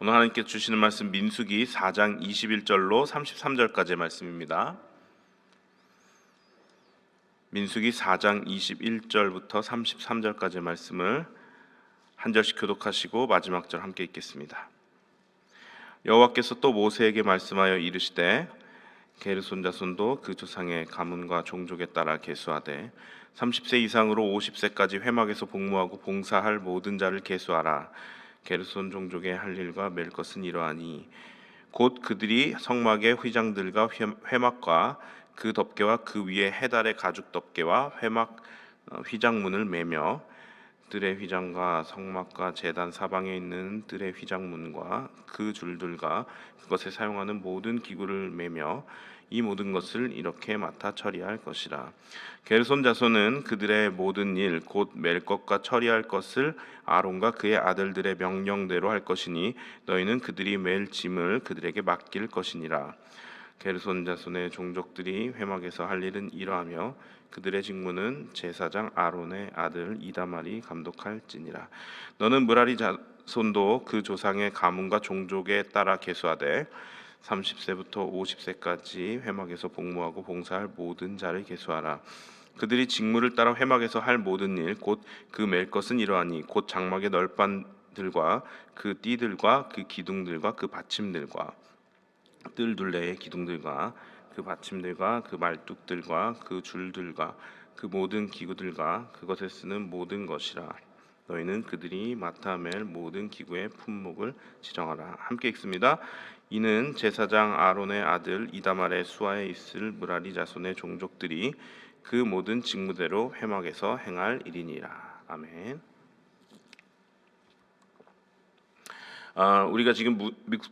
오늘 하나님께 주시는 말씀 민수기 4장 21절로 33절까지의 말씀입니다. 민수기 4장 21절부터 33절까지의 말씀을 한 절씩 교독하시고 마지막 절 함께 읽겠습니다. 여호와께서 또 모세에게 말씀하여 이르시되 게르손 자손도 그 조상의 가문과 종족에 따라 계수하되 30세 이상으로 50세까지 회막에서 복무하고 봉사할 모든 자를 계수하라. 게르손 종족의 할 일과 맬 것은 이러하니 곧 그들이 성막의 휘장들과 회막과 그 덮개와 그 위에 해달의 가죽 덮개와 회막 휘장문을 매며 뜰의 휘장과 성막과 제단 사방에 있는 뜰의 휘장문과 그 줄들과 그것에 사용하는 모든 기구를 매며 이 모든 것을 이렇게 맡아 처리할 것이라. 게르손 자손은 그들의 모든 일 곧 맬 것과 처리할 것을 아론과 그의 아들들의 명령대로 할 것이니 너희는 그들이 맬 짐을 그들에게 맡길 것이니라. 게르손 자손의 종족들이 회막에서 할 일은 이러하며 그들의 직무는 제사장 아론의 아들 이다말이 감독할지니라. 너는 므라리 자손도 그 조상의 가문과 종족에 따라 계수하되 30세부터 50세까지 회막에서 복무하고 봉사할 모든 자를 계수하라. 그들이 직무를 따라 회막에서 할 모든 일 곧 그 맬 것은 이러하니 곧 장막의 널판들과 그 띠들과 그 기둥들과 그 받침들과 뜰 둘레의 기둥들과 그 받침들과 그 말뚝들과 그 줄들과 그 모든 기구들과 그것에 쓰는 모든 것이라. 너희는 그들이 맡아 맬 모든 기구의 품목을 지정하라. 함께 읽습니다. 이는 제사장 아론의 아들 이다말의 수하에 있을 므라리 자손의 종족들이 그 모든 직무대로 회막에서 행할 일이니라. 아멘. 우리가 지금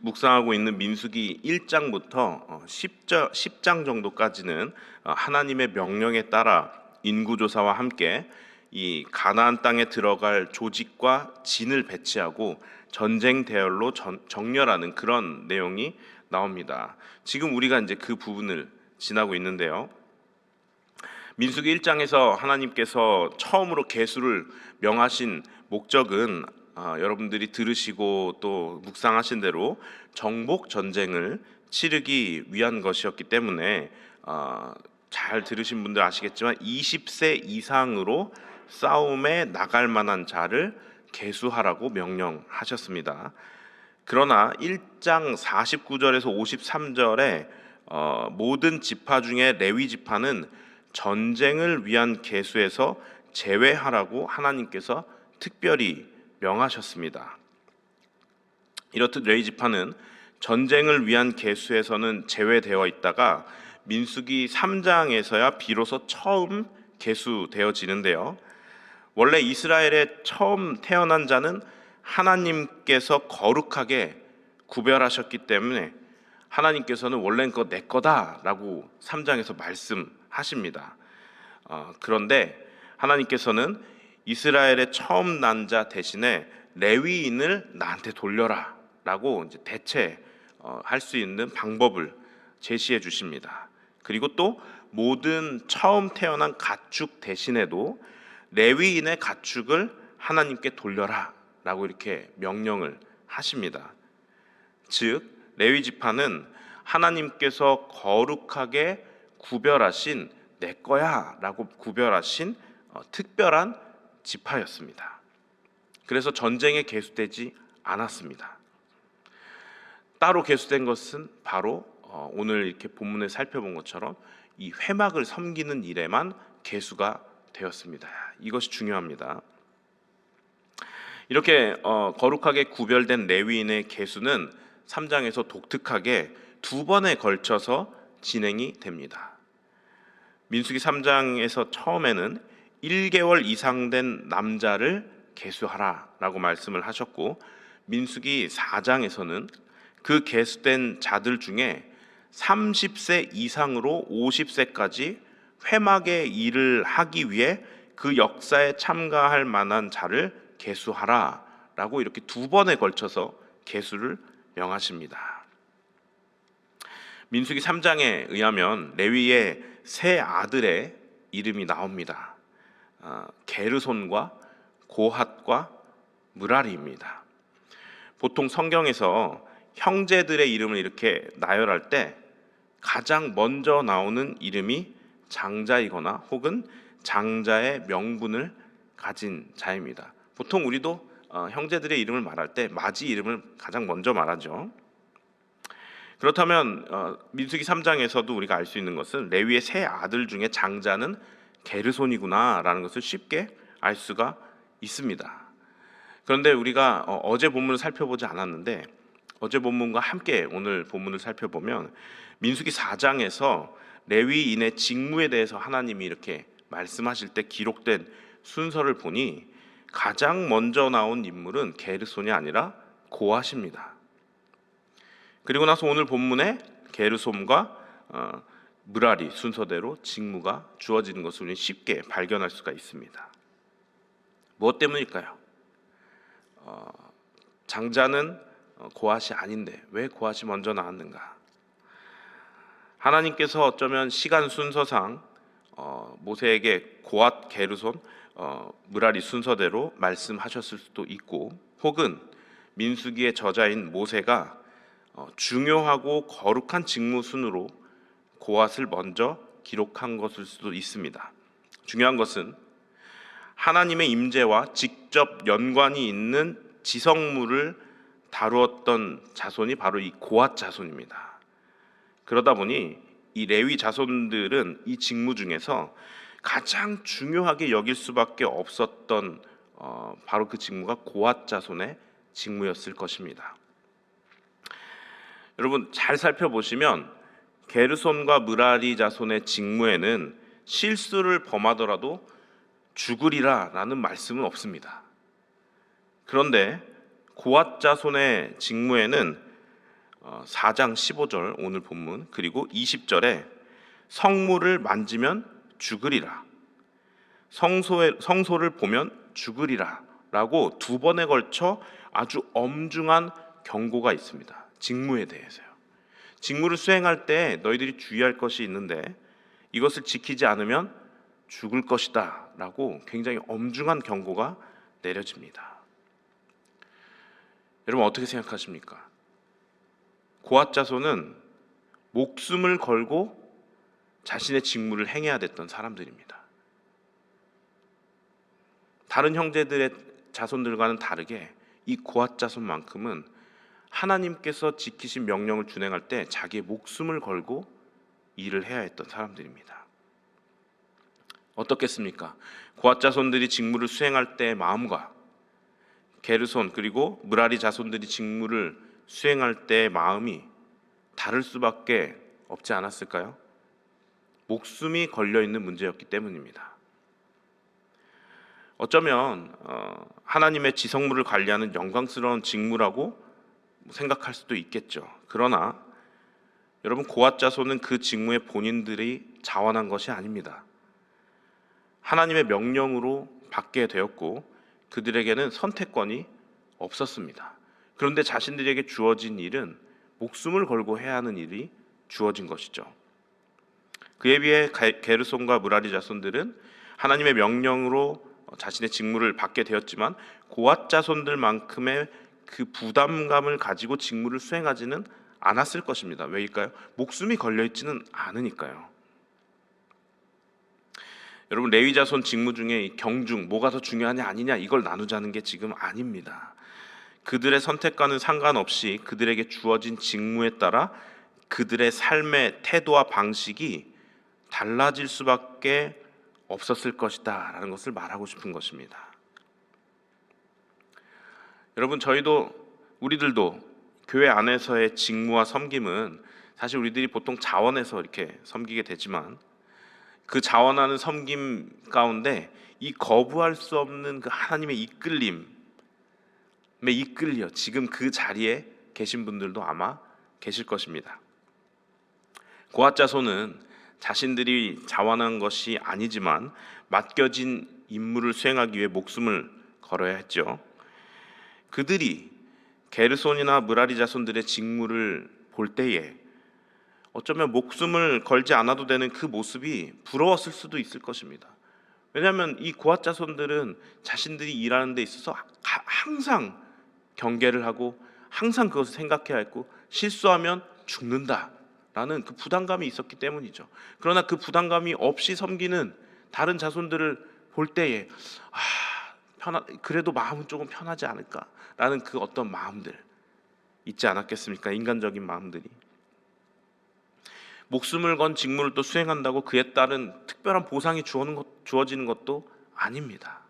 묵상하고 있는 민수기 1장부터 10장 정도까지는 하나님의 명령에 따라 인구조사와 함께 이 가나안 땅에 들어갈 조직과 진을 배치하고 전쟁 대열로 정렬하는 그런 내용이 나옵니다. 지금 우리가 이제 그 부분을 지나고 있는데요. 민수기 1장에서 하나님께서 처음으로 계수를 명하신 목적은 여러분들이 들으시고 또 묵상하신 대로 정복 전쟁을 치르기 위한 것이었기 때문에 잘 들으신 분들 아시겠지만 20세 이상으로 싸움에 나갈 만한 자를 계수하라고 명령하셨습니다. 그러나 1장 49절에서 53절에 모든 지파 중에 레위 지파는 전쟁을 위한 계수에서 제외하라고 하나님께서 특별히 명하셨습니다. 이렇듯 레위 지파는 전쟁을 위한 계수에서는 제외되어 있다가 민수기 3장에서야 비로소 처음 계수되어지는데요. 원래 이스라엘의 처음 태어난 자는 하나님께서 거룩하게 구별하셨기 때문에 하나님께서는 원래는 그거 내 거다라고 3장에서 말씀하십니다. 그런데 하나님께서는 이스라엘의 처음 난 자 대신에 레위인을 나한테 돌려라라고 이제 대체할 수 있는 방법을 제시해 주십니다. 그리고 또 모든 처음 태어난 가축 대신에도 레위인의 가축을 하나님께 돌려라라고 이렇게 명령을 하십니다. 즉 레위 지파는 하나님께서 거룩하게 구별하신 내 거야라고 구별하신 특별한 지파였습니다. 그래서 전쟁에 계수되지 않았습니다. 따로 계수된 것은 바로 오늘 이렇게 본문에 살펴본 것처럼 이 회막을 섬기는 일에만 계수가 되었습니다. 이것이 중요합니다. 이렇게 거룩하게 구별된 레위인의 계수는 3장에서 독특하게 두 번에 걸쳐서 진행이 됩니다. 민수기 3장에서 처음에는 1개월 이상 된 남자를 계수하라라고 말씀을 하셨고, 민수기 4장에서는 그 계수된 자들 중에 30세 이상으로 50세까지 회막의 일을 하기 위해 그 역사에 참가할 만한 자를 계수하라라고 이렇게 두 번에 걸쳐서 계수를 명하십니다. 민수기 3장에 의하면 레위의 세 아들의 이름이 나옵니다. 게르손과 고핫과 므라리입니다. 보통 성경에서 형제들의 이름을 이렇게 나열할 때 가장 먼저 나오는 이름이 장자이거나 혹은 장자의 명분을 가진 자입니다. 보통 우리도 형제들의 이름을 말할 때 맏이 이름을 가장 먼저 말하죠. 그렇다면 민수기 3장에서도 우리가 알 수 있는 것은 레위의 세 아들 중에 장자는 게르손이구나라는 것을 쉽게 알 수가 있습니다. 그런데 우리가 어제 본문을 살펴보지 않았는데 어제 본문과 함께 오늘 본문을 살펴보면 민수기 4장에서 레위인의 직무에 대해서 하나님이 이렇게 말씀하실 때 기록된 순서를 보니 가장 먼저 나온 인물은 게르손이 아니라 고핫입니다. 그리고 나서 오늘 본문에 게르솜과 므라리 순서대로 직무가 주어지는 것을 우리는 쉽게 발견할 수가 있습니다. 무엇 때문일까요? 장자는 고핫이 아닌데 왜 고핫이 먼저 나왔는가? 하나님께서 어쩌면 시간 순서상 모세에게 고핫, 게르손, 므라리 순서대로 말씀하셨을 수도 있고 혹은 민수기의 저자인 모세가 중요하고 거룩한 직무 순으로 고핫을 먼저 기록한 것일 수도 있습니다. 중요한 것은 하나님의 임재와 직접 연관이 있는 지성물을 다루었던 자손이 바로 이 고핫 자손입니다. 그러다 보니 이 레위 자손들은 이 직무 중에서 가장 중요하게 여길 수밖에 없었던 바로 그 직무가 고핫 자손의 직무였을 것입니다. 여러분 잘 살펴보시면 게르손과 므라리 자손의 직무에는 실수를 범하더라도 죽으리라 라는 말씀은 없습니다. 그런데 고핫 자손의 직무에는 4장 15절 오늘 본문 그리고 20절에 성물을 만지면 죽으리라, 성소를 보면 죽으리라 라고 두 번에 걸쳐 아주 엄중한 경고가 있습니다. 직무에 대해서요. 직무를 수행할 때 너희들이 주의할 것이 있는데 이것을 지키지 않으면 죽을 것이다 라고 굉장히 엄중한 경고가 내려집니다. 여러분 어떻게 생각하십니까? 고핫 자손은 목숨을 걸고 자신의 직무를 행해야 됐던 사람들입니다. 다른 형제들의 자손들과는 다르게 이 고핫 자손만큼은 하나님께서 지키신 명령을 준행할 때 자기의 목숨을 걸고 일을 해야 했던 사람들입니다. 어떻겠습니까? 고핫 자손들이 직무를 수행할 때의 마음과 게르손 그리고 므라리 자손들이 직무를 수행할 때의 마음이 다를 수밖에 없지 않았을까요? 목숨이 걸려있는 문제였기 때문입니다. 어쩌면 하나님의 지성물을 관리하는 영광스러운 직무라고 생각할 수도 있겠죠. 그러나 여러분 고핫 자손은 그 직무에 본인들이 자원한 것이 아닙니다. 하나님의 명령으로 받게 되었고 그들에게는 선택권이 없었습니다. 그런데 자신들에게 주어진 일은 목숨을 걸고 해야 하는 일이 주어진 것이죠. 그에 비해 게르손과 므라리 자손들은 하나님의 명령으로 자신의 직무를 받게 되었지만 고핫 자손들만큼의 그 부담감을 가지고 직무를 수행하지는 않았을 것입니다. 왜일까요? 목숨이 걸려있지는 않으니까요. 여러분 레위 자손 직무 중에 이 경중 뭐가 더 중요하냐 아니냐 이걸 나누자는 게 지금 아닙니다. 그들의 선택과는 상관없이 그들에게 주어진 직무에 따라 그들의 삶의 태도와 방식이 달라질 수밖에 없었을 것이다 라는 것을 말하고 싶은 것입니다. 여러분 우리들도 교회 안에서의 직무와 섬김은 사실 우리들이 보통 자원해서 이렇게 섬기게 되지만 그 자원하는 섬김 가운데 이 거부할 수 없는 그 하나님의 이끌림에 이끌려 지금 그 자리에 계신 분들도 아마 계실 것입니다. 고핫 자손은 자신들이 자원한 것이 아니지만 맡겨진 임무를 수행하기 위해 목숨을 걸어야 했죠. 그들이 게르손이나 므라리 자손들의 직무를 볼 때에 어쩌면 목숨을 걸지 않아도 되는 그 모습이 부러웠을 수도 있을 것입니다. 왜냐하면 이 고핫 자손들은 자신들이 일하는 데 있어서 항상 경계를 하고 항상 그것을 생각해야 했고 실수하면 죽는다라는 그 부담감이 있었기 때문이죠. 그러나 그 부담감이 없이 섬기는 다른 자손들을 볼 때에 그래도 마음은 조금 편하지 않을까라는 그 어떤 마음들 있지 않았겠습니까? 인간적인 마음들이. 목숨을 건 직무를 또 수행한다고 그에 따른 특별한 보상이 주어지는 것도 아닙니다.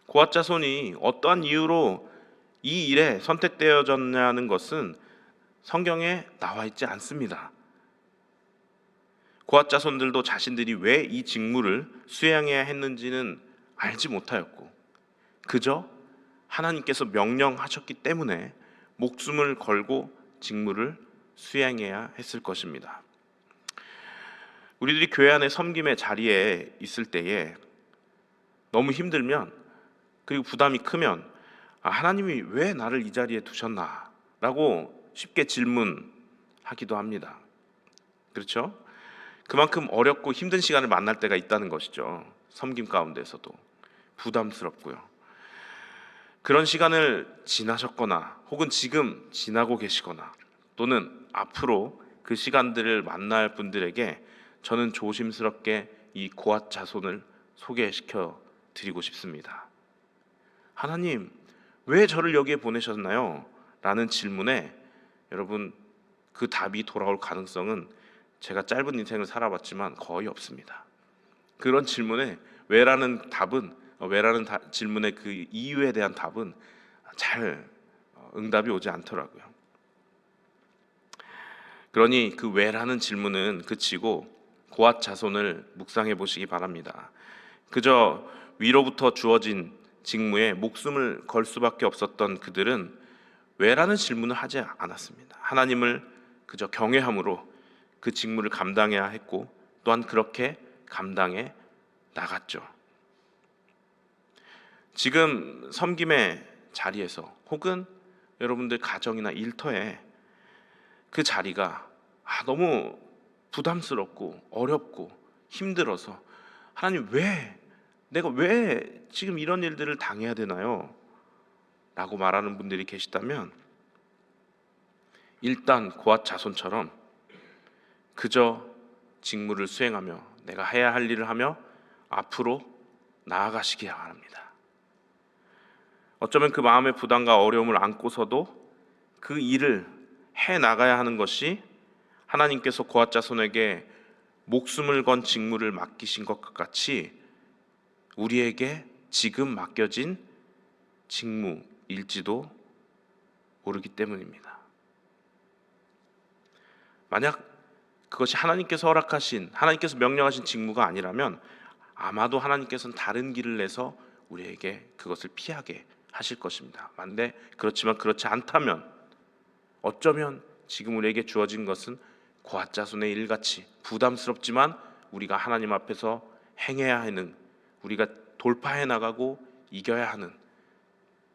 고앗 자손이 어떠한 이유로 이 일에 선택되어졌냐는 것은 성경에 나와 있지 않습니다. 고앗 자손들도 자신들이 왜 이 직무를 수행해야 했는지는 알지 못하였고 그저 하나님께서 명령하셨기 때문에 목숨을 걸고 직무를 수행해야 했을 것입니다. 우리들이 교회 안에 섬김의 자리에 있을 때에 너무 힘들면 그리고 부담이 크면 하나님이 왜 나를 이 자리에 두셨나? 라고 쉽게 질문하기도 합니다. 그렇죠? 그만큼 어렵고 힘든 시간을 만날 때가 있다는 것이죠. 섬김 가운데서도 부담스럽고요. 그런 시간을 지나셨거나 혹은 지금 지나고 계시거나 또는 앞으로 그 시간들을 만날 분들에게 저는 조심스럽게 이 고앗 자손을 소개시켜 드리고 싶습니다. 하나님, 왜 저를 여기에 보내셨나요? 라는 질문에 여러분 그 답이 돌아올 가능성은 제가 짧은 인생을 살아봤지만 거의 없습니다. 그런 질문에 왜라는 질문의 그 이유에 대한 답은 잘 응답이 오지 않더라고요. 그러니 그 왜라는 질문은 그치고 고앗 자손을 묵상해 보시기 바랍니다. 그저 위로부터 주어진 직무에 목숨을 걸 수밖에 없었던 그들은 왜라는 질문을 하지 않았습니다. 하나님을 그저 경외함으로 그 직무를 감당해야 했고 또한 그렇게 감당해 나갔죠. 지금 섬김의 자리에서 혹은 여러분들 가정이나 일터에 그 자리가 너무 부담스럽고 어렵고 힘들어서 하나님 내가 왜 지금 이런 일들을 당해야 되나요? 라고 말하는 분들이 계시다면 일단 고앗 자손처럼 그저 직무를 수행하며 내가 해야 할 일을 하며 앞으로 나아가시기 바랍니다. 어쩌면 그 마음의 부담과 어려움을 안고서도 그 일을 해 나가야 하는 것이 하나님께서 고앗 자손에게 목숨을 건 직무를 맡기신 것 같이 우리에게 지금 맡겨진 직무일지도 모르기 때문입니다. 만약 그것이 하나님께서 명령하신 직무가 아니라면 아마도 하나님께서는 다른 길을 내서 우리에게 그것을 피하게 하실 것입니다. 그렇지만 그렇지 않다면 어쩌면 지금 우리에게 주어진 것은 고앗 자손의 일같이 부담스럽지만 우리가 하나님 앞에서 행해야 하는, 우리가 돌파해 나가고 이겨야 하는,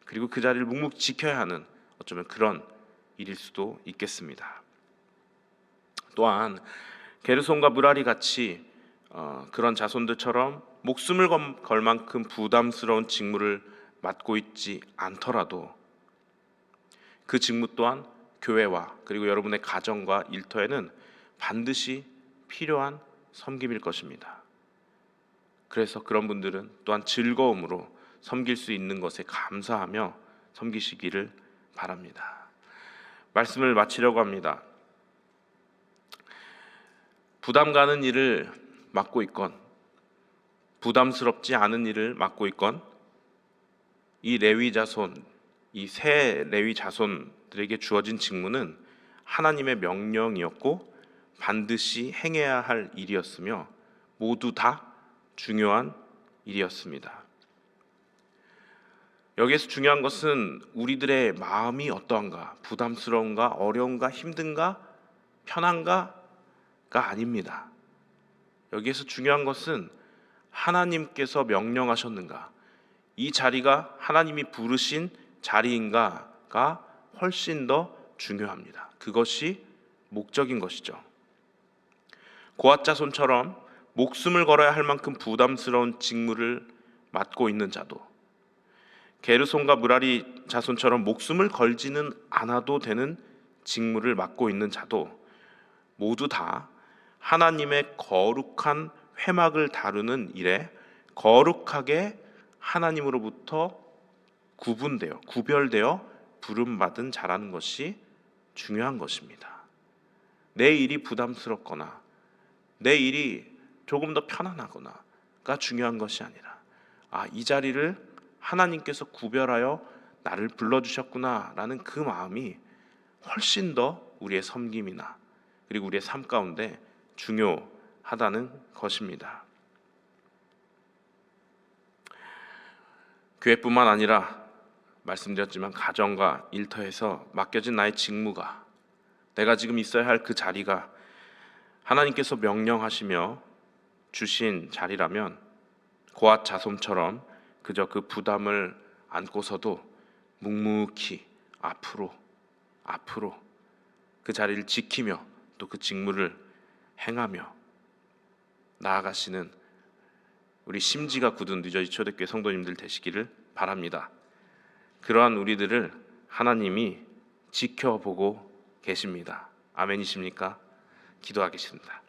그리고 그 자리를 묵묵히 지켜야 하는 어쩌면 그런 일일 수도 있겠습니다. 또한 게르손과 므라리 같이 그런 자손들처럼 목숨을 걸 만큼 부담스러운 직무를 맡고 있지 않더라도 그 직무 또한 교회와 그리고 여러분의 가정과 일터에는 반드시 필요한 섬김일 것입니다. 그래서 그런 분들은 또한 즐거움으로 섬길 수 있는 것에 감사하며 섬기시기를 바랍니다. 말씀을 마치려고 합니다. 부담 가는 일을 맡고 있건 부담스럽지 않은 일을 맡고 있건 이 레위 자손, 이 세 레위 자손들에게 주어진 직무는 하나님의 명령이었고 반드시 행해야 할 일이었으며 모두 다 중요한 일이었습니다. 여기에서 중요한 것은 우리들의 마음이 어떠한가, 부담스러운가, 어려운가, 힘든가, 편한가가 아닙니다. 여기에서 중요한 것은 하나님께서 명령하셨는가, 이 자리가 하나님이 부르신 자리인가가 훨씬 더 중요합니다. 그것이 목적인 것이죠. 고앗 자손처럼 목숨을 걸어야 할 만큼 부담스러운 직무를 맡고 있는 자도 게르손과 므라리 자손처럼 목숨을 걸지는 않아도 되는 직무를 맡고 있는 자도 모두 다 하나님의 거룩한 회막을 다루는 일에 거룩하게 하나님으로부터 구별되어 부름받은 자라는 것이 중요한 것입니다. 내 일이 부담스럽거나 내 일이 조금 더 편안하거나가 중요한 것이 아니라, 이 자리를 하나님께서 구별하여 나를 불러주셨구나라는 그 마음이 훨씬 더 우리의 섬김이나 그리고 우리의 삶 가운데 중요하다는 것입니다. 교회뿐만 아니라 말씀드렸지만 가정과 일터에서 맡겨진 나의 직무가, 내가 지금 있어야 할 그 자리가 하나님께서 명령하시며 주신 자리라면 고앗 자손처럼 그저 그 부담을 안고서도 묵묵히 앞으로 그 자리를 지키며 또 그 직무를 행하며 나아가시는 우리 심지가 굳은 뉴저지 초대교회 성도님들 되시기를 바랍니다. 그러한 우리들을 하나님이 지켜보고 계십니다. 아멘이십니까? 기도하겠습니다.